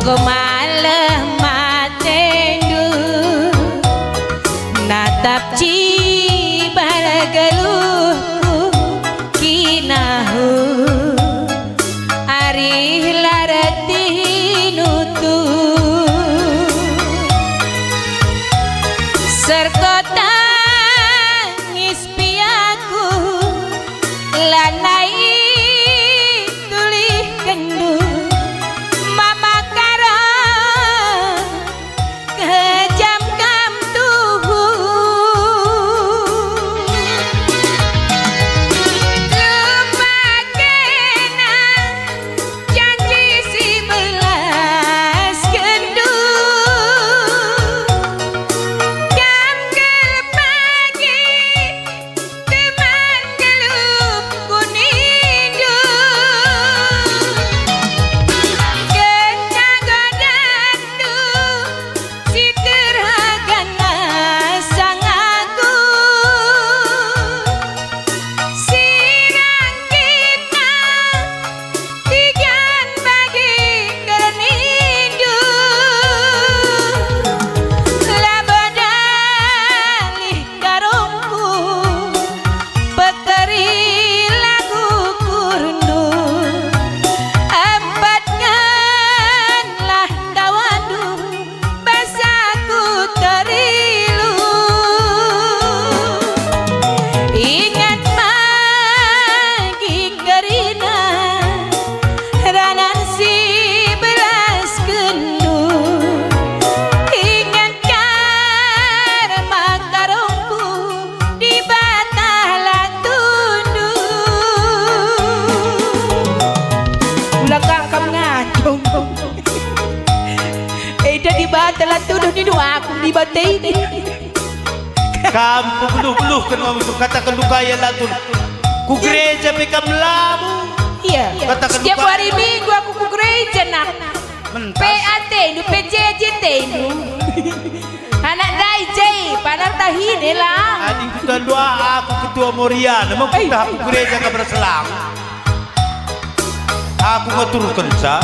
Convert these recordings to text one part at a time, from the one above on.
Anggo malam matendu natap cibalagaluhku kinahu ari larati nutu serkota ngispiaku lanai tulih kendu mama karo kejam kam tuhu lupakena janji si belas kendu jam pagi teman gelup kunindu kenyagodandu si terhagana sang aku sirang kita tigan bagi kenindu labadali karungku peteri lagu kurundu empatkanlah kawandu basaku terilu ingat pagi kerina ranan si belas kendu ingat karma karungku di batalan tundu ulakang kam ngacung di batalan tundu ni dua aku di batai ini Kamu beluh-beluh kan mamu katakan lukaya latun. Ku gereja pekam lamu. iya Katakan setiap lupa. hari minggu aku ke gereja nak Mentas. PAT nu PJJT nu anak DJ padar tahine lah Adik kita doa aku ketua Moria. Nama kita aku gereja ke berselang. Aku ngaturkan sa.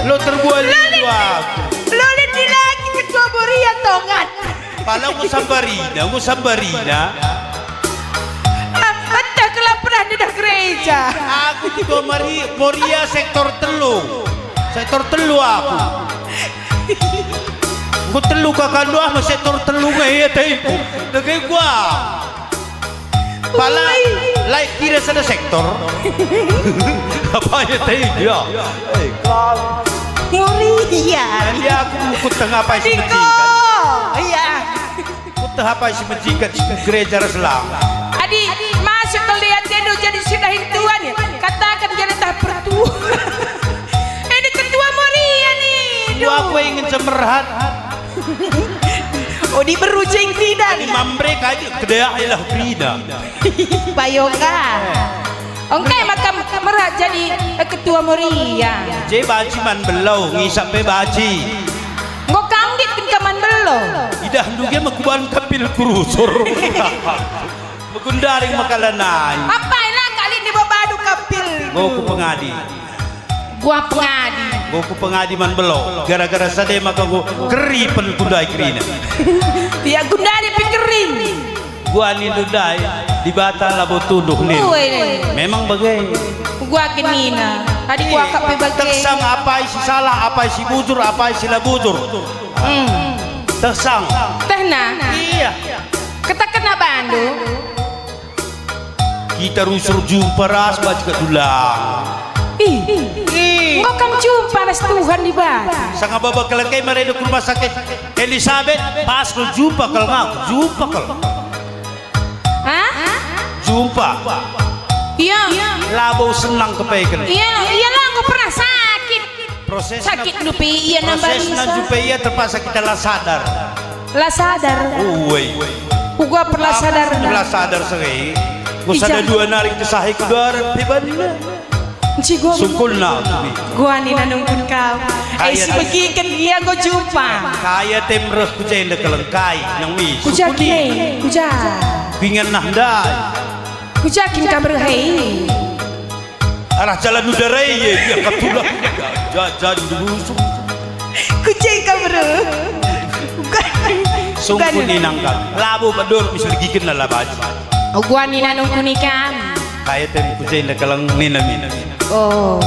Lo terbuat dua. lo nanti lagi ketua Moria tongan Palau mu sambarina. entah kelaparan di gereja Aku ketua Moria sektor telu. Sektor telu aku. Ku telu kakak doa mas sektor telu ngaya taiku. Dekai gua. Pala lain kira sana sektor. Apa ya taiku ya? Moria Jadi aku ikut tengah apa si Niko majikan. iya Ikut tengah apa si majikan si gereja Reslang. Adi masuk ke lihat jenuh jadi sudah hintuan ya katakan jadi tak pertua ini ketua Moria nih Gua aku ingin semerhat. oh di berujing tidak Ini mambre kaji kedaya ialah Frida. Bayoga oke maka merat jadi ketua Moria J baji man belau ngisap be baji. ngok kanggit kaman belo Idah duge makuban kapil kurusur. Magundaring makalanay. apa enak kali ini babadu kapil Goku pengadi. gua pengadi Goku pengadi man belau. Gara-gara sade maka gua keri pen kudai kerina. dia gundari pikirin Gua ni dudai di batal labo tunduh ni. Memang bagai. gua kenina tadi gua kape bagai Tersang apa isi salah, apa isi bujur, apa isi la bujur. Tersang. tehna Iya. ketakena bandu Kita rusur jumpa ras baca ke tulang. ih kok kan jumpa ras Tuhan di bawah Sang ababa kelengkai mereka ke rumah sakit Elizabeth pas lu jumpa kalau ngaku jumpa kalau hah jumpa iya labo senang kepaikan iya lah gua pernah sakit proses sakit lupi iya nambah proses na jumpa iya terpaksa kita lah sadar. lah sadar Uwe. gua pernah sadar Lah sadar sekali. Gua sadar dua narik ke sahih kedua pribadinya. Ci gua Sungkulna. gua ni nanungkun kau Kaya sebagikan iya gua jumpa Kaya temreh kujain kelengkai nang mis. kujaki kuja Pingan nahdai. kujakin kabar hei arah jalan udara ya ketulah jajan busuk Kucing ka bro. sungkun ninangkan labu badur bisa digigit na labaj Gua ni nanong kunikam. kaya tem kucing na kalang ninamin Oh.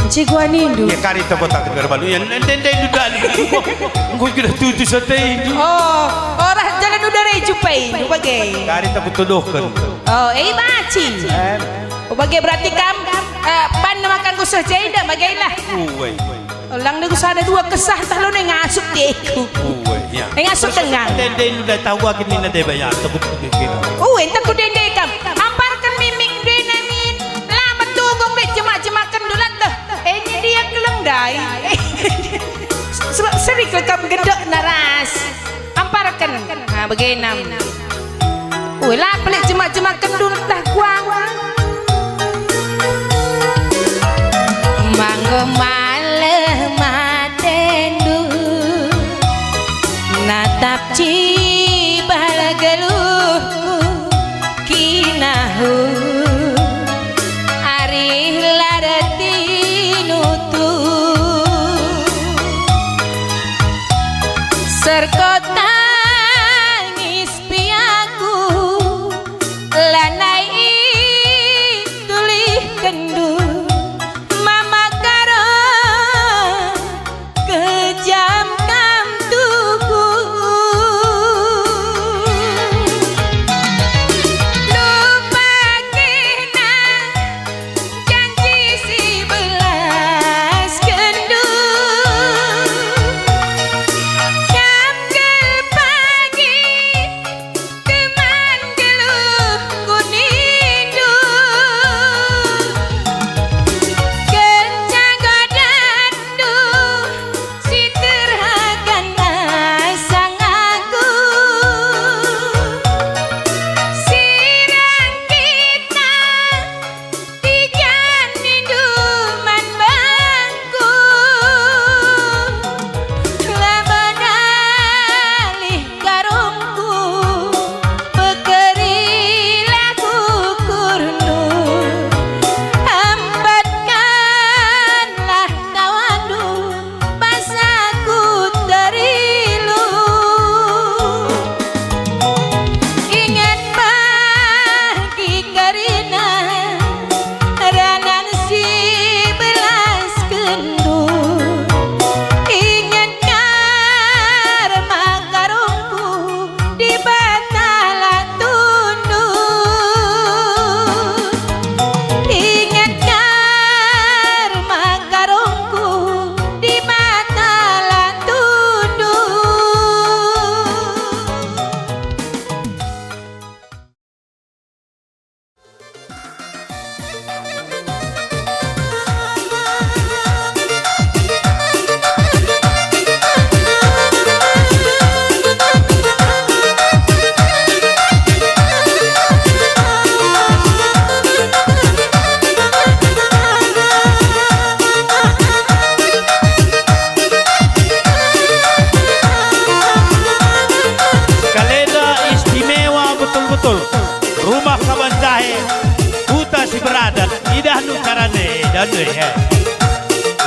Ci gua nindu. ya kari tapos tak terbalu yan nende dudan ngui kita tutu sa tay Oh, orang jalan udara cupai, bagai. kari tapos tuduhkan Oh, baci. Oh, bagai berarti pan makan gusah jeda bagailah. uwe Lang na gusah ada dua kesah talo na ngasuk deku. uwe ya Ngasuk tengah. nende dudan tahu akin nina de bayan tapos kira Entah ku dendekam. Amparkan miming denamin. Lama tugong dek jemak-jemak kendulat dah. Ini dia kelengdai. Sering kelekam gedek naras. Amparkan. Nah, bagenam. Lah pelik jemak-jemak kendulat dah kuang. Manggo malem matendu. Natap cibal geluh kinahu ari ladati nutu serkota ngis piaku lanai tulih kendu mama karo kejam kam tuku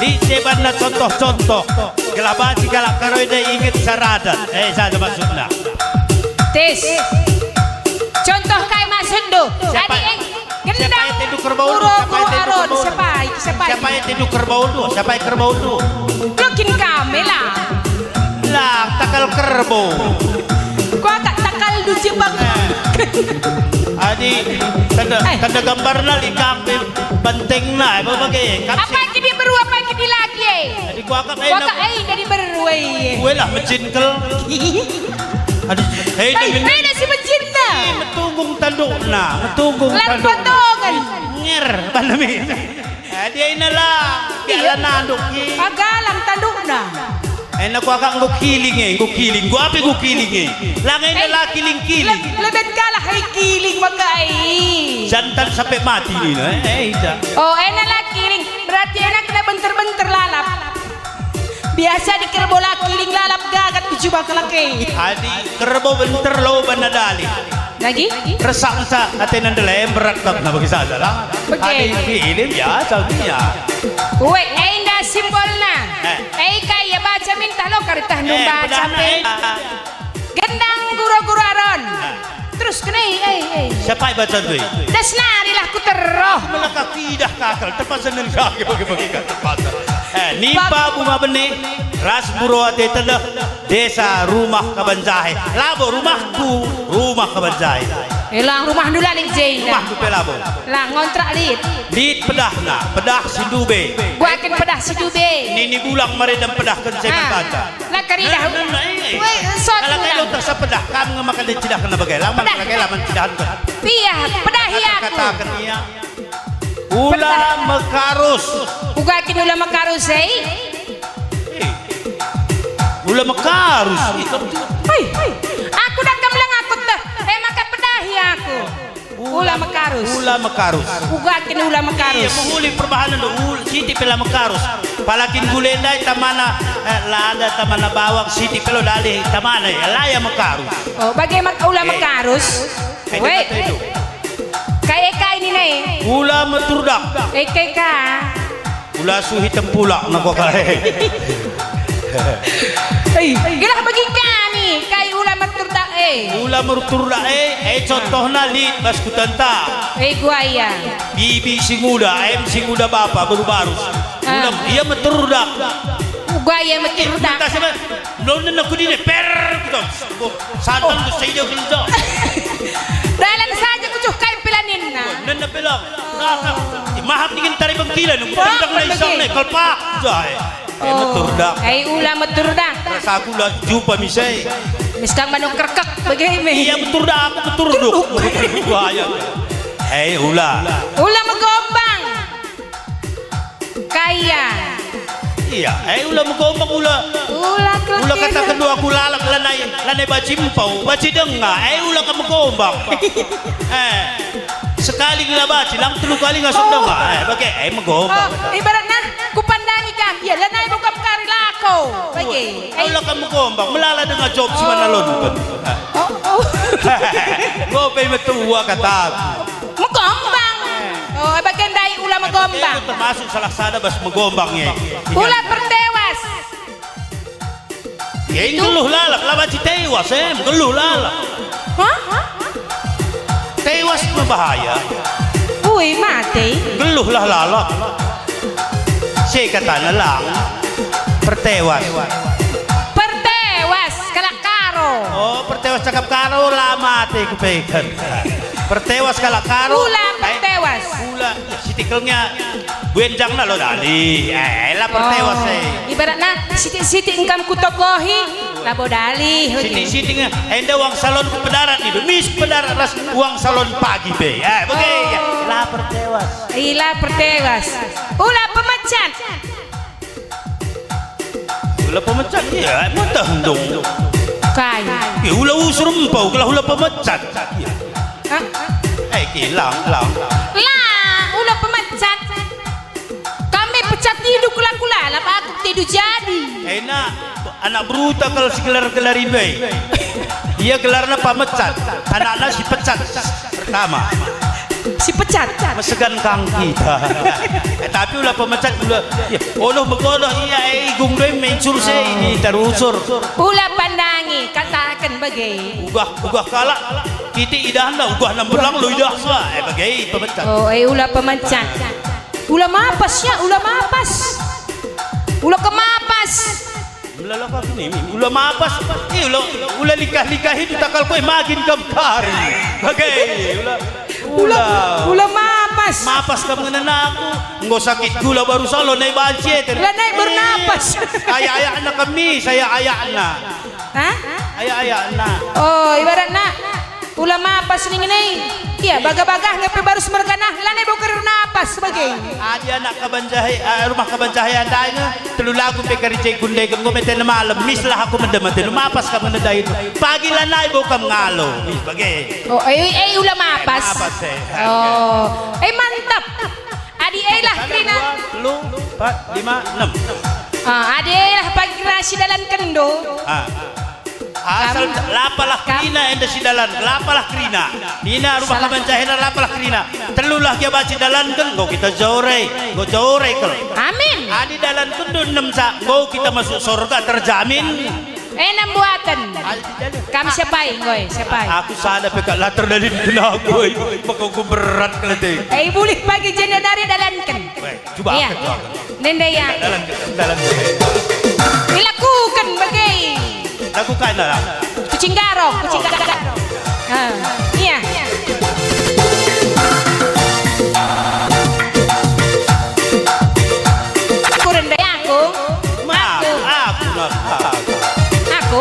Di ceban na contoh-contoh gelaban si galak karoy na inget saradan saja maksudnya Tes. Contoh kayak Mas Hendo. siapa yang tidur kerbau Uro aron siapa? siapa yang tidur kerbau tu siapa yang kerbau tu Lokin kami lah. lah takal kerbau Kau tak takal du Jepang. adi tanda gambar na likampe banteng na bagai Apa yang dia beru apa yang dia lagi? adi gua kan Kau tak dari beru. gue lah mecinkel adi hei Hei si mencinta. metunggung tanduk na metunggung Lan tanduk potongan. ngir panami adi ay na lang kaya nanduk Agalang tanduk na. enak ko akak ngukiling gua api ngukiling langay na la kiling-kiling Lebet kalah hay kiling magay. jantan sampai mati ni no Oh enak lah kiling. Berarti enak kena bentar-bentar lalap. Biasa di kerbola kiling lalap gagat kucu bakalaki. adi kerbau bentar lo banadali Lagi? Resak sa atin ng dalay berakap na bagi-sada lang. Okay. Ada film ya sabinya. Uwe, indah simbolna. Kaya baca minta lo karitah numba sampai gendang guru-guru aron. Terus kena Siapa yang baca tu? dasnarilah ku teroh. Melaka kidah kakal terpaksa nang kaki bagi-bagi terpaksa. Nimpa bunga benih ras buro ate telah desa rumah Kabanjahe. Labo rumahku, rumah Kabanjahe. Elang rumah dulu nih Jay. Rumahku pelabo. Lah ngontrak lid. Lid pedahna, pedah si Dube. Gua akan pedah si Dube. Nini bulang meredam pedah kan saya baca. Lah karidah. Woi, sot. Kalau kayak lo tak sepedah, kamu ngemakan dia tidak kena bagai lama, bagai lama tidak kan. Pia, pedahi aku. Katakan iya. Ula mekarus. Uga akan ula mekarus Ula mekarus. Aku dah kemlang aku dah. Maka pedahi aku. Ula mekarus. Ula mekarus. Uga akan ula Iya, mekarus. mengulik perbahanan do siti pela mekarus. Palakin gulendai tamana lada tamana bawang siti pelo dali tamana laya mekarus. Oh, bagaimana ula mekarus? Weh. Kaya ini nih. Ula meturdak. Kaya. Ula suhi tempulak nako kae. Gila bagi kami. Kaya ula meturdak Ula meturdak contohna li bas kutanta. Gua ya. Bibi singuda, singuda bapa baru-baru. Ula ia meturdak. Gua ya meturdak. Belum nak kudi per. Santan tu saya kerja. Dalam saja kucuh kain pilanin na. Nana bilang, mahap dingin tari bangkilan, pindang na isang na kalpa. Meturdak. Ula meturdak. Rasa aku lah jumpa misai. Miskang manong kerkek bagaimana? Iya meturdak, aku meturduk. Bahaya. Ula. Ula megombang. Kaya. Iya, ula megombang ula. Ula kata kedua aku lalak lanai bacimpau, baci dengar. Ula ka megombang. Sekali gila baci, lang 3 kali ngasuk dengar. Bagai megombang. Ibaratnya ku pandangi kam, ya lanai buka kari lako. Bagi. Ula ka megombang, melala dengan job si manalon. Ngopay metua kata. Megombang. Oh, bagian dari ula megombang. Termasuk salah sada bas megombangnya. Ula pertewas. Ya ini geluh lalak, lama tewas geluh lalak. Hah? Tewas berbahaya. Uy, mati. Geluh lah lalak. Saya kata lang, pertewas. Pertewas, kalak karo. Oh, pertewas cakap karo lama mati kepekan. Pertewas kalak karo. Ula pertewas. Ula, si tikelnya buenjang na lo dali. Lah pertewas Ibaratnya siti engkam kutokohi labo dali. Siti enda uang salon ke pedarat nih, mis pedarat ras uang salon pagi be. Bagai lah pertewas. Ila pertewas. Ula pemecat. Ula pemecat ya, muntah dong. Kaya. Ya ula usur empau, kalau ula pemecat. Kilang. Lah, ula pemecat. Kami pecat tidur kula-kula, apa aku tidur jadi. Enak, anak bruta kalau si gelar-gelar ini. Dia gelarnya pemecat, anak-anak si pecat pertama. Si pecat. Mesegan kang kita. Tapi ulah pemecat ulah. Allah begodoh iya igung doi mencur saya ini terusur. Ulah pandangi katakan bagai. Ugah kalak. Kita idah anda ugah nambelang lu idah sah. Bagai pemecat. Oh, ulah pemecat. Ulah mapas ya, ulah mapas. Ulah kemapas. Ulah kau ni, ulah mapas. Ulah likah itu takal kau makin kamkari. Bagai Ulah mapas. Mapas kamu ngena aku. Nggak sakit gula baru salo naik banci. Ulah naik bernapas. Ayah anak kami, saya ayah anak. Hah? Ayah anak. Oh, ibaratnya ulah mapas ning ini. Iya, baga-baga ngapain baru semerganah. Lanai bukan napas sebagai. Ada anak Kabanjahe, rumah Kabanjahe andanya. Telu lagu pekari cek gundai kan gue meten malam. Mislah aku mendematin. Mapas kamu nendai itu. Pagi lanai bukan ngalo. Sebagai. Oh, ulah mapas. Oh, mantap. Adi lah krina. 2, 4, 5, 6. Adi lah pagi nasi dalam kendo. Asal lapalah krina enda si dalan, lapalah krina. Nina rumah kabancahena lapalah krina. Telulah kia baci dalan kan, go kita jaurai kal. Amin. Adi dalan kundu enam sa, go kita masuk surga terjamin. Enam buatan. Kami siapai, ngoy, siapai. Aku sana pekak latar dalin kena aku, maka aku berat keletik. Boleh bagi jenis dari dalan kan. Coba Iya. aku coba. Nenda ya. Dalan. Dilakukan bagai. Lakukan lah. Kucing garong. Iya. Aku rendah aku. Aku.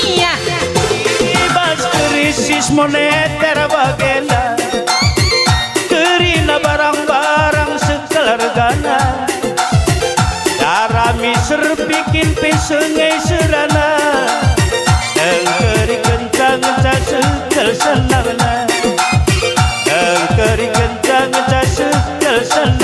Iya. Ibas krisis moneter bagenda. Kerina barang-barang sekelargana. Cara miser bikin pesengai serana. Engkeri kencang sekel senangna. Engkeri kencang sekel senangna.